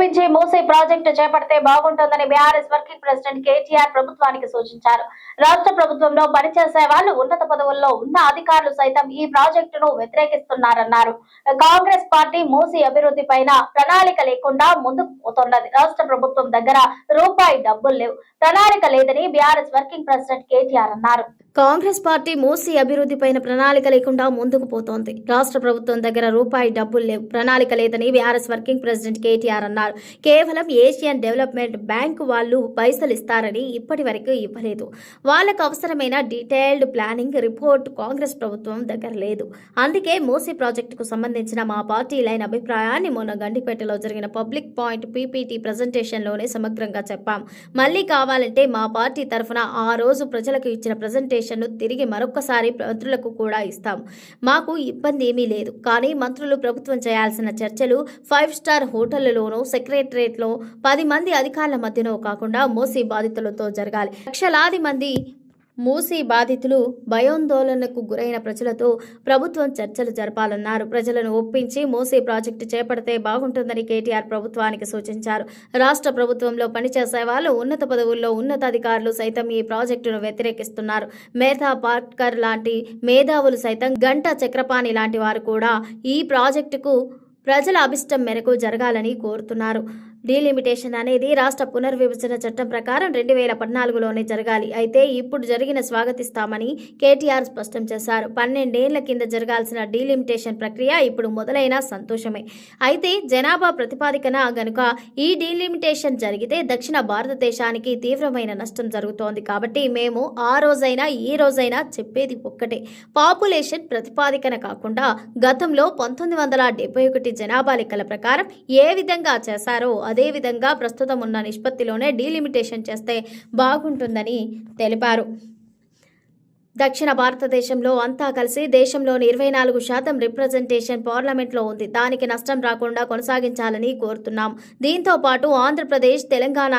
ఒప్పించి మూసీ ప్రాజెక్టు చేపడితే బాగుంటుందని బీఆర్ఎస్ వర్కింగ్ ప్రెసిడెంట్ కేటీఆర్ ప్రభుత్వానికి సూచించారు. రాష్ట్ర ప్రభుత్వంలో పనిచేసే వాళ్ళు ఉన్నత పదవుల్లో ఉన్న అధికారులు సైతం ఈ ప్రాజెక్టును వ్యతిరేకిస్తున్నారన్నారు. కాంగ్రెస్ పార్టీ మూసీ అభివృద్ధి పైన ప్రణాళిక లేకుండా ముందుకు పోతున్నది. రాష్ట్ర ప్రభుత్వం దగ్గర రూపాయి డబ్బులు లేవు, ప్రణాళిక లేదని బీఆర్ఎస్ వర్కింగ్ ప్రెసిడెంట్ కేటీఆర్ అన్నారు. కాంగ్రెస్ పార్టీ మూసీ అభివృద్ధిపైన ప్రణాళిక లేకుండా ముందుకు పోతోంది. రాష్ట్ర ప్రభుత్వం దగ్గర రూపాయి డబ్బులు లేవు, ప్రణాళిక లేదని బీఆర్ఎస్ వర్కింగ్ ప్రెసిడెంట్ కేటీఆర్ అన్నారు. కేవలం ఏషియన్ డెవలప్మెంట్ బ్యాంక్ వాళ్ళు పైసలు ఇస్తారని ఇప్పటి వరకు ఇవ్వలేదు. వాళ్ళకు అవసరమైన డీటెయిల్డ్ ప్లానింగ్ రిపోర్ట్ కాంగ్రెస్ ప్రభుత్వం దగ్గర లేదు. అందుకే మూసీ ప్రాజెక్టుకు సంబంధించిన మా పార్టీ లైన్ అభిప్రాయాన్ని మొన్న గండిపేటలో జరిగిన పబ్లిక్ పాయింట్ పీపీటీ ప్రజెంటేషన్లోనే సమగ్రంగా చెప్పాం. మళ్ళీ కావాలంటే మా పార్టీ తరఫున ఆ రోజు ప్రజలకు ఇచ్చిన ప్రజెంటేషన్ తిరిగి మరొకసారి మంత్రులకు కూడా ఇస్తాం. మాకు ఇబ్బంది ఏమీ లేదు. కానీ మంత్రులు ప్రభుత్వం చేయాల్సిన చర్చలు 5 స్టార్ హోటళ్లలోనో సెక్రటరియట్లో 10 మంది అధికారుల మధ్యనో కాకుండా మూసీ బాధితులతో జరగాలి. లక్షలాది మంది మూసీ బాధితులు భయాందోళనకు గురైన ప్రజలతో ప్రభుత్వం చర్చలు జరపాలన్నారు. ప్రజలను ఒప్పించి మూసీ ప్రాజెక్టు చేపడితే బాగుంటుందని కేటీఆర్ ప్రభుత్వానికి సూచించారు. రాష్ట్ర ప్రభుత్వంలో పనిచేసే వాళ్ళు ఉన్నత పదవుల్లో ఉన్నతాధికారులు సైతం ఈ ప్రాజెక్టును వ్యతిరేకిస్తున్నారు. మేధా పాట్కర్ లాంటి మేధావులు సైతం, గంటా చక్రపాణి లాంటి వారు కూడా ఈ ప్రాజెక్టుకు ప్రజల అభిష్టం మేరకు జరగాలని కోరుతున్నారు. డీలిమిటేషన్ అనేది రాష్ట్ర పునర్విభజన చట్టం ప్రకారం 2014లోనే జరగాలి. అయితే ఇప్పుడు జరిగిన స్వాగతిస్తామని కేటీఆర్ స్పష్టం చేశారు. 12 ఏళ్ల కింద జరగాల్సిన డీలిమిటేషన్ ప్రక్రియ ఇప్పుడు మొదలైన సంతోషమే. అయితే జనాభా ప్రతిపాదికన గనుక ఈ డీలిమిటేషన్ జరిగితే దక్షిణ భారతదేశానికి తీవ్రమైన నష్టం జరుగుతోంది. కాబట్టి మేము ఆ రోజైనా ఈ రోజైనా చెప్పేది ఒక్కటే, పాపులేషన్ ప్రతిపాదికన కాకుండా గతంలో 1971 జనాభా లెక్కల ప్రకారం ఏ విధంగా చేశారో అదే విధంగా ప్రస్తుతం ఉన్న నిష్పత్తిలోనే డీలిమిటేషన్ చేస్తే బాగుంటుందని తెలిపారు. దక్షిణ భారతదేశంలో అంతా కలిసి దేశంలోని 24% రిప్రజెంటేషన్ పార్లమెంట్లో ఉంది. దానికి నష్టం రాకుండా కొనసాగించాలని కోరుతున్నాం. దీంతో పాటు ఆంధ్రప్రదేశ్, తెలంగాణలో